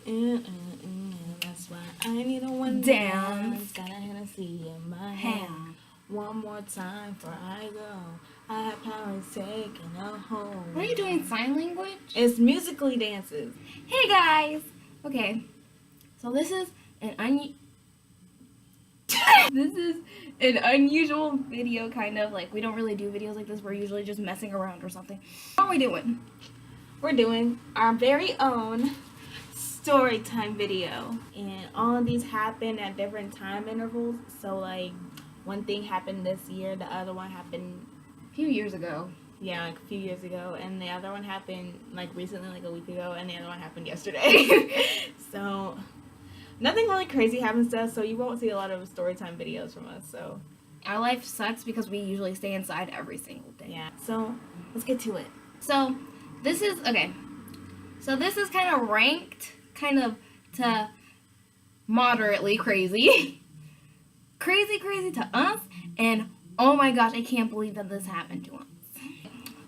That's why I need a one dance. Got a Hennessy in my hand. One more time before I go. I have power taking a hold. What are you doing? Sign language? It's musically dances. Hey guys. Okay. So this is an unusual video, kind of. Like, we don't really do videos like this. We're usually just messing around or something. What are we doing? We're doing our very own story time video. And all of these happen at different time intervals. So, like, one thing happened this year, the other one happened A few years ago. Yeah, like a few years ago, and the other one happened like recently, like a week ago, and the other one happened yesterday. So nothing really crazy happens to us, so you won't see a lot of story time videos from us. So our life sucks because we usually stay inside every single day. Yeah, so let's get to it. So this is okay. So this is kind of ranked, kind of to moderately crazy. Crazy to us, and oh my gosh, I can't believe that this happened to us.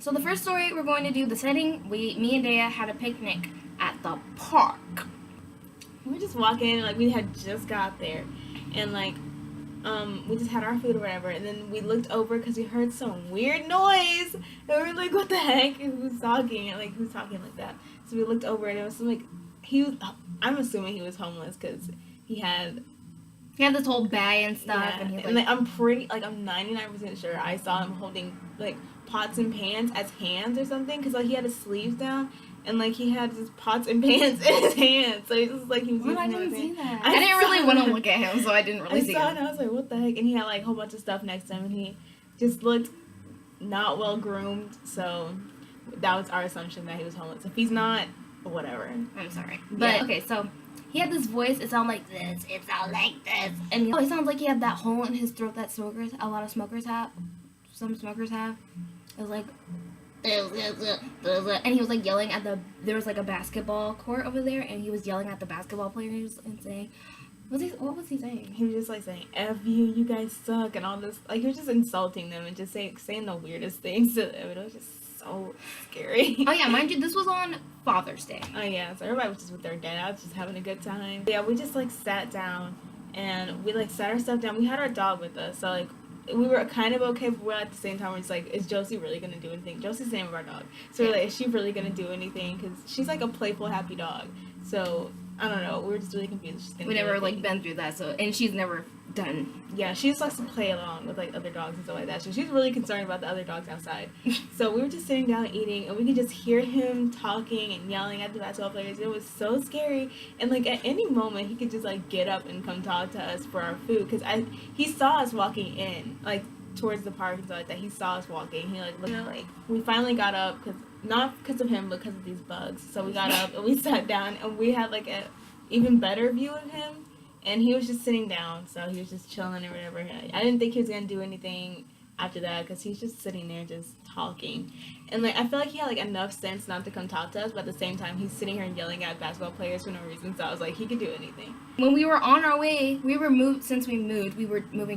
So the first story we're going to do, the setting, me and Deya had a picnic at the park. We were just walking, like we had just got there, and like we just had our food or whatever, and then we looked over because we heard some weird noise, and we were like, what the heck? And who's talking? And like, who's talking like that? So we looked over, and it was some, like, I'm assuming he was homeless because he had this whole bag and stuff, yeah. and he's like, I'm 99% sure I saw him holding like pots and pans as hands or something, because like he had his sleeves down, and like he had his pots and pans in his hands, so it was like he was using I didn't see that. I didn't really want to look at him, so I didn't really see it. him. And I was like, what the heck? And he had like a whole bunch of stuff next to him, and he just looked not well groomed, so that was our assumption that he was homeless. If he's not, whatever. I'm sorry. But yeah. Okay, so he had this voice, it sounded like this, it sounded like this. And it sounds like he had that hole in his throat that a lot of smokers have. Some smokers have. It was like, and he was like yelling at there was like a basketball court over there, and he was yelling at the basketball players and saying, what was he saying? He was just like saying, F you guys suck, and all this, like he was just insulting them and just saying the weirdest things to them. It was just so scary. Oh yeah, mind you, this was on Father's Day. Oh yeah, so everybody was just with their dad, just having a good time. Yeah, we just like sat down, and we like sat our stuff down. We had our dog with us, so like we were kind of okay, but we're at the same time we're just like, is Josie really gonna do anything? Josie's the name of our dog, so we're like, is she really gonna do anything? Because she's like a playful, happy dog. So I don't know, we were just really confused. We never like been through that, so, and she's never done. Yeah, she just likes to play along with like other dogs and stuff like that. So she's really concerned about the other dogs outside. So we were just sitting down eating, and we could just hear him talking and yelling at the basketball players. It was so scary, and like at any moment he could just like get up and come talk to us for our food, because he saw us walking in like towards the park and stuff like that. He saw us walking. He like looked, like we finally got up, because not because of him, but because of these bugs. So we got up and we sat down, and we had like a even better view of him, and he was just sitting down, so he was just chilling or whatever. I didn't think he was gonna do anything after that, because he's just sitting there just talking, and like I feel like he had like enough sense not to come talk to us, but at the same time he's sitting here yelling at basketball players for no reason. So I was like, he could do anything. When we were on our way, we were moving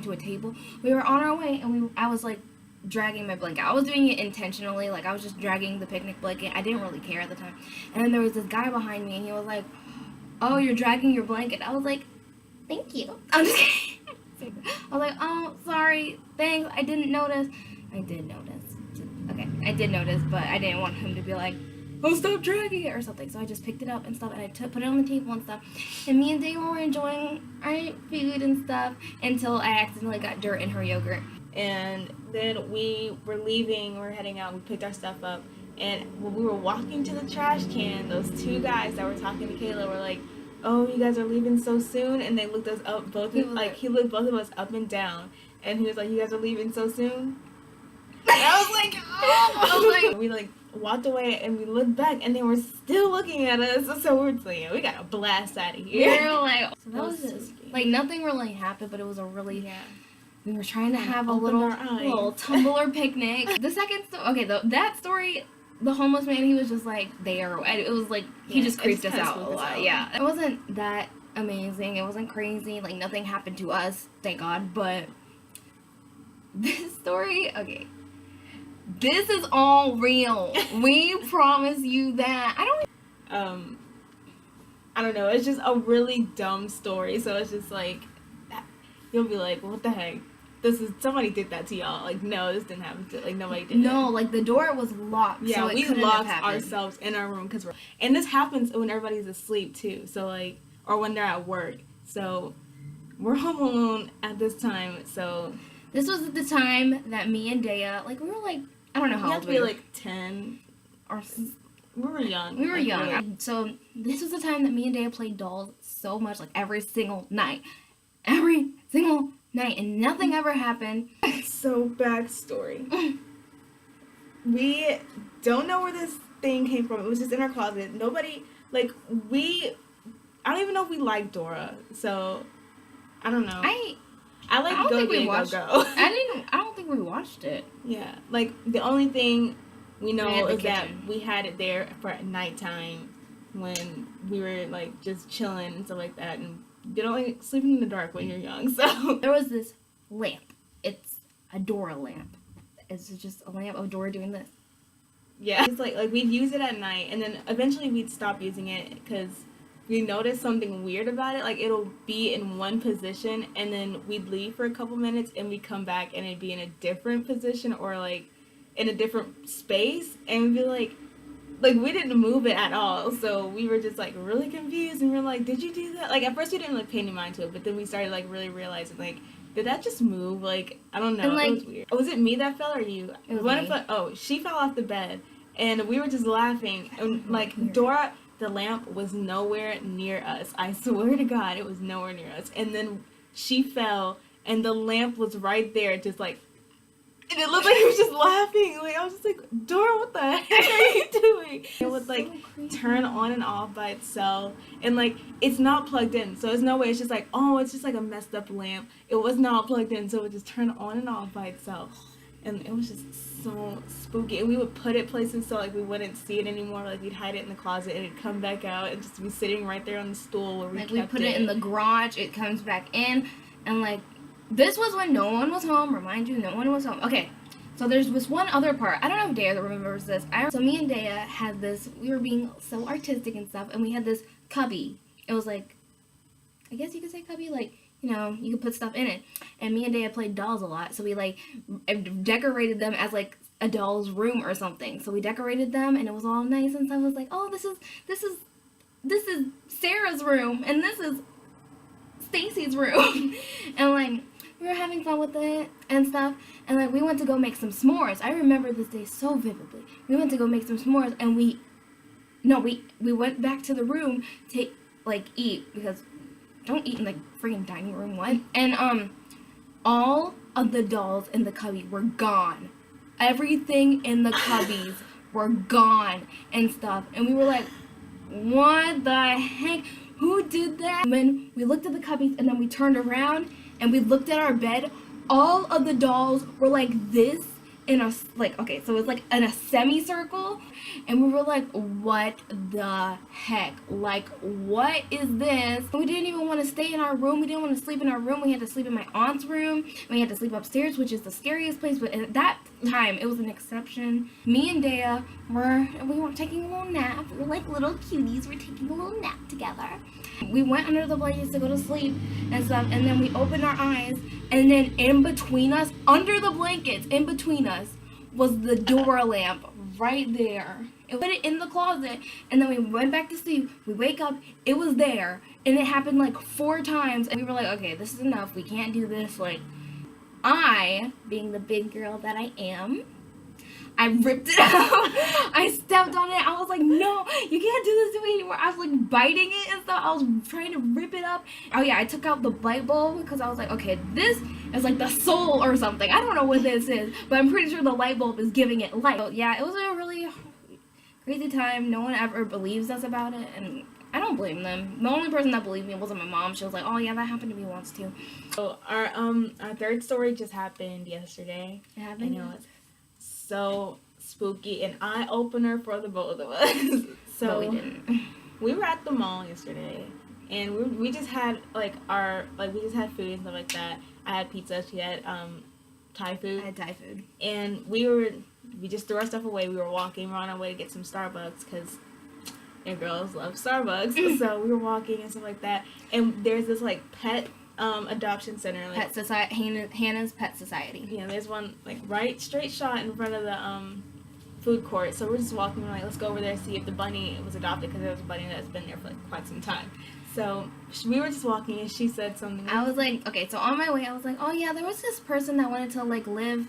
to a table. We were on our way, and I was like dragging my blanket. I was doing it intentionally, like I was just dragging the picnic blanket. I didn't really care at the time. And then there was this guy behind me, and he was like, oh, you're dragging your blanket. I was like, thank you. I'm just kidding. I was like, oh, sorry, thanks, I didn't notice. I did notice. Okay, I did notice, but I didn't want him to be like, oh, stop dragging it or something. So I just picked it up and stuff, and I put it on the table and stuff. And me and Deya were enjoying our food and stuff until I accidentally got dirt in her yogurt. And then we were leaving, we were heading out, we picked our stuff up, and when we were walking to the trash can, those two guys that were talking to Kayla were like, oh, you guys are leaving so soon? And they looked us up, he looked both of us up and down, and he was like, you guys are leaving so soon? And I was like, oh! We like walked away, and we looked back, and they were still looking at us, so we were like, yeah, we gotta blast out of here. We were like, so that was just, like, nothing really happened, but it was a really, we were trying to have a little Tumblr picnic. The second that story, the homeless man, he was just like there. It was like he just creeped us out a lot. Yeah, it wasn't that amazing. It wasn't crazy. Like nothing happened to us, thank God. But this story, okay, this is all real. We promise you that. I don't know. It's just a really dumb story. So it's just like, you'll be like, what the heck? Somebody did that to y'all. Like, no, this didn't happen to, like, nobody did No, it. like, the door was locked. Yeah, so it we couldn't locked have happened. ourselves in our room and this happens when everybody's asleep too. So like, or when they're at work. So we're home alone at this time. So this was at the time that me and Deya, like, we were like, I don't know how old we were. We had to be like 10 or we were young. We were like, young. Really. So this was the time that me and Deya played dolls so much, like every single night. Every single night, and nothing ever happened. So, backstory. We don't know where this thing came from. It was just in our closet. Nobody, like, I don't even know if we like Dora. So, I don't know. I like I don't Go think we Deya watched. Go. I don't think we watched it. Yeah, like the only thing we know is that kitchen. we had it there for nighttime when we were like just chilling and stuff like that, and you don't like sleeping in the dark when you're young. So there was this lamp. It's a Dora lamp. It's just a lamp of Dora doing this. Yeah, it's like we'd use it at night, and then eventually we'd stop using it because we noticed something weird about it. Like, it'll be in one position, and then we'd leave for a couple minutes, and we'd come back, and it'd be in a different position or, like, in a different space, and we'd be like, we didn't move it at all, so we were just, like, really confused, and we were like, did you do that? Like, at first we didn't, like, pay any mind to it, but then we started, like, really realizing, like, did that just move? Like, I don't know. And, like, it was weird. Was it me that fell or you? It was me. She fell off the bed, and we were just laughing, and, like, Weird. Dora... The lamp was nowhere near us. I swear to God, it was nowhere near us. And then she fell, and the lamp was right there, just like, and it looked like he was just laughing. Like, I was just like, Dora, what the heck are you doing? It would like turn on and off by itself, and like it's not plugged in, so there's no way. It's just like, oh, it's just like a messed up lamp. It was not plugged in, so it would just turn on and off by itself. And it was just so spooky. And we would put it places so, like, we wouldn't see it anymore. Like, we'd hide it in the closet, and it'd come back out and just be sitting right there on the stool where we kept it. Like, we put it in the garage, it comes back in, and, like, this was when no one was home. Remind you, no one was home. Okay, so there's this one other part. I don't know if Deya remembers this. So me and Deya had this, we were being so artistic and stuff, and we had this cubby. It was, like, I guess you could say cubby, like, you know, you could put stuff in it. And me and Deya played dolls a lot, so we, like, decorated them as, like, a doll's room or something. So we decorated them, and it was all nice and stuff. I was like, oh, this is Sarah's room, and this is Stacy's room. And, like, we were having fun with it and stuff. And, like, we went to go make some s'mores. I remember this day so vividly. We went to go make some s'mores, and we went back to the room to, like, eat, because don't eat in the freaking dining room, what? And, all of the dolls in the cubby were gone. Everything in the cubbies were gone and stuff. And we were like, what the heck? Who did that? And then we looked at the cubbies, and then we turned around, and we looked at our bed. All of the dolls were like this, in a, like, okay, so it's like in a semicircle, and we were like, what the heck? Like, what is this? We didn't even want to stay in our room. We didn't want to sleep in our room. We had to sleep in my aunt's room. We had to sleep upstairs, which is the scariest place, but at that time, it was an exception. Me and Deya we were taking a little nap. We were like little cuties. We're taking a little nap together. We went under the blankets to go to sleep and stuff, and then we opened our eyes, and then in between us, under the blankets, in between us, was the Dora lamp right there. And we put it in the closet, and then we went back to sleep. We wake up, it was there, and it happened like 4 times, and we were like, okay, this is enough. We can't do this. Like, I, being the big girl that I am, I ripped it out. I stepped on it. I was like, no, you can't do this to me anymore. I was like biting it and stuff. I was trying to rip it up. Oh yeah, I took out the light bulb because I was like, okay, this is like the soul or something. I don't know what this is, but I'm pretty sure the light bulb is giving it light. So yeah, it was a really crazy time. No one ever believes us about it, and I don't blame them. The only person that believed me wasn't my mom. She was like, oh yeah, that happened to me once too. So our third story just happened yesterday. It happened. And it was so spooky, an eye opener for the both of us. So but we didn't. We were at the mall yesterday, and we just had we just had food and stuff like that. I had pizza. She had Thai food. I had Thai food. And we just threw our stuff away. We were walking. We were on our way to get some Starbucks because and girls love Starbucks. So we were walking and stuff like that. And there's this, like, pet adoption center. Like, Pet Society, Hannah's Pet Society. Yeah, there's one, like, right straight shot in front of the food court. So we're just walking. We're like, let's go over there and see if the bunny was adopted, because there was a bunny that's been there for, like, quite some time. So we were just walking, and she said something. I was like, okay, so on my way, I was like, oh yeah, there was this person that wanted to, like, live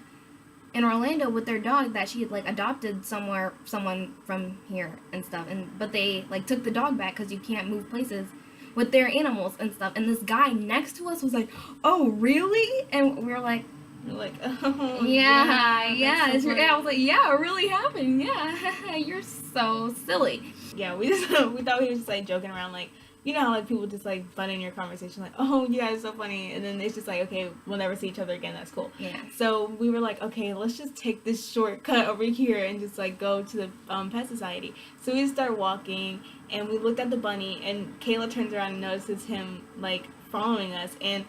in Orlando with their dog that she had, like, adopted someone from here and stuff, but they, like, took the dog back because you can't move places with their animals and stuff. And this guy next to us was like, oh really? And we were like, oh yeah. I was like, yeah, it really happened. Yeah, you're so silly. Yeah, we thought we were just, like, joking around, like, you know how, like, people just, like, butt in your conversation, like, oh, you guys are so funny, and then it's just like, okay, we'll never see each other again, that's cool. Yeah. So we were like, okay, let's just take this shortcut over here and just, like, go to the Pet Society. So we just start walking, and we looked at the bunny, and Kayla turns around and notices him, like, following us, and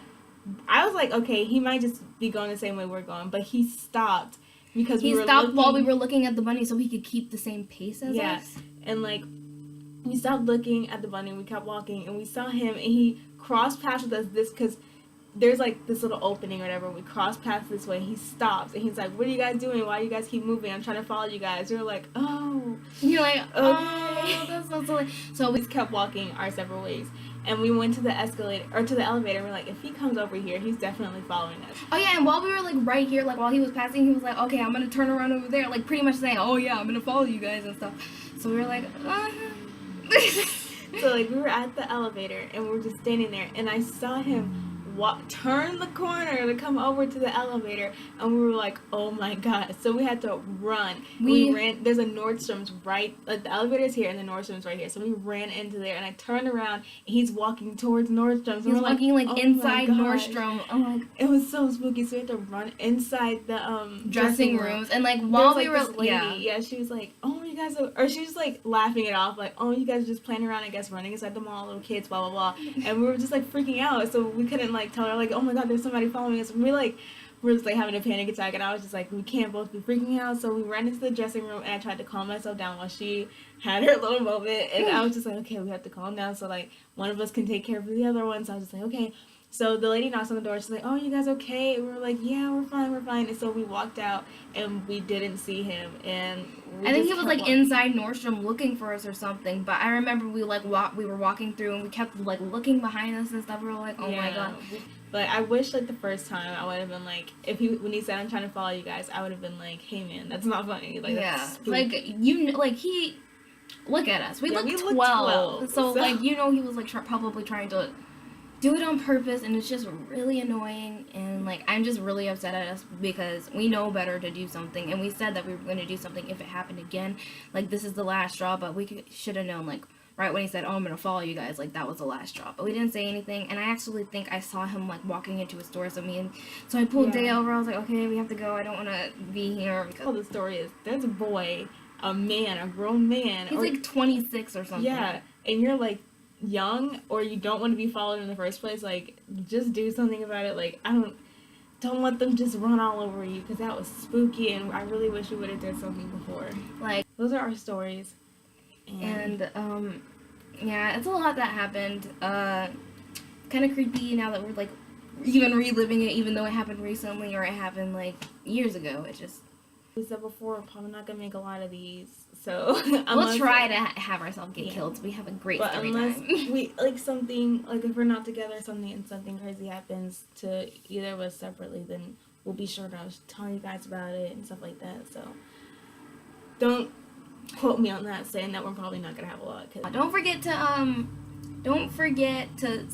I was like, okay, he might just be going the same way we're going, but he stopped because he stopped while we were looking at the bunny so he could keep the same pace as us. Yeah, and, like, we stopped looking at the bunny, we kept walking, and we saw him, and he crossed paths with us because there's, like, this little opening or whatever. We crossed paths this way, he stops, and he's like, what are you guys doing? Why do you guys keep moving? I'm trying to follow you guys. We were like, oh. You're like, okay. Oh, that's so silly. So we just kept walking our separate ways, and we went to the escalator, or to the elevator, and we're like, if he comes over here, he's definitely following us. Oh, yeah, and while we were, like, right here, like, while he was passing, he was like, okay, I'm gonna turn around over there, like, pretty much saying, oh, yeah, I'm gonna follow you guys and stuff. So we were like, So, like, we were at the elevator, and we were just standing there, and I saw him turn the corner to come over to the elevator, and we were like, oh my god. So we had to run. We ran. There's a Nordstrom's right, like, the elevator's here, and the Nordstrom's right here. So we ran into there, and I turned around, and he's walking towards Nordstrom's. He was walking, like, inside Nordstrom. Oh my god. It was so spooky. So we had to run inside the dressing rooms, and, like, while we were, this lady, she was like, oh, you guys are, or she was, like, laughing it off, like, oh, you guys are just playing around, I guess, running inside the mall, little kids, blah blah blah. And we were just, like, freaking out, so we couldn't, like, tell her, like, oh my god, there's somebody following us. And we're just, like, having a panic attack, and I was just like, we can't both be freaking out. So we ran into the dressing room, and I tried to calm myself down while she had her little moment, and I was just like, okay, we have to calm down so, like, one of us can take care of the other one. So I was just like, okay. So the lady knocks on the door. She's like, oh, you guys okay? And we were like, yeah, we're fine. And so we walked out, and we didn't see him. And I think he was, like, inside Nordstrom looking for us or something. But I remember we were walking through, and we kept, like, looking behind us and stuff. We were like, oh my god. But I wish, like, the first time I would have been like, when he said, I'm trying to follow you guys, I would have been like, hey man, that's not funny. Like, that's like, he, look at us. We look 12. So, like, he was, like, probably trying to do it on purpose, and it's just really annoying. And, like, I'm just really upset at us because we know better to do something, and we said that we were going to do something if it happened again. Like, this is the last straw, but we should have known, like, right when he said, oh, I'm going to follow you guys, like, that was the last straw. But we didn't say anything, and I actually think I saw him, like, walking into a store, so I pulled Deya over. I was like, okay, we have to go. I don't want to be here. Because the story is, there's a boy, a grown man. He's, like, 26 or something. Yeah, and you're, like, young, or you don't want to be followed in the first place. Like, just do something about it. Like, don't let them just run all over you, because that was spooky, and I really wish we would have done something before. Like, those are our stories. And yeah, it's a lot that happened. Kind of creepy now that we're, like, even reliving it, even though it happened recently or it happened, like, years ago. It just... We said before, we're probably not going to make a lot of these, so... we'll try to have ourselves get killed, so we have a great story unless time. we, like, something, like, if we're not together, something crazy happens to either of us separately, then we'll be sure to tell you guys about it and stuff like that, so... Don't quote me on that, saying that we're probably not gonna have a lot. Don't forget to,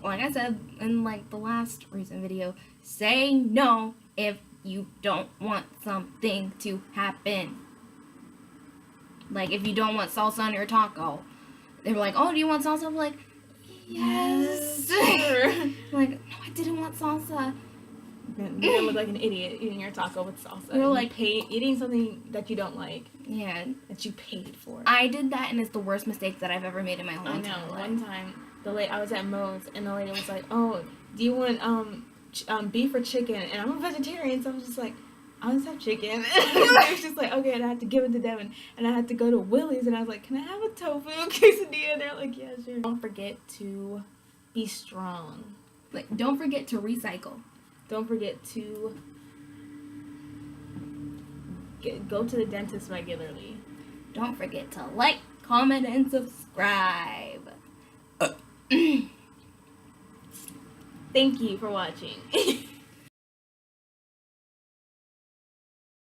like I said in, like, the last recent video, say no if you don't want something to happen. Like, if you don't want salsa on your taco, they were like, oh, do you want salsa? I'm like, yes. Sure. Like, no, I didn't want salsa. You're gonna look like an idiot eating your taco with salsa. You're like eating something that you don't like. Yeah. That you paid for. I did that, and it's the worst mistake that I've ever made in my whole entire life. One time, I was at Moe's, and the lady was like, "Oh, do you want beef or chicken?" And I'm a vegetarian, so I was just like, I just have chicken. It was just like, okay, and I had to give it to them, and I had to go to Willie's, and I was like, can I have a tofu quesadilla? And they're like, yeah, sure. Don't forget to be strong. Like, don't forget to recycle. Don't forget to go to the dentist regularly. Don't forget to like, comment, and subscribe. Thank you for watching.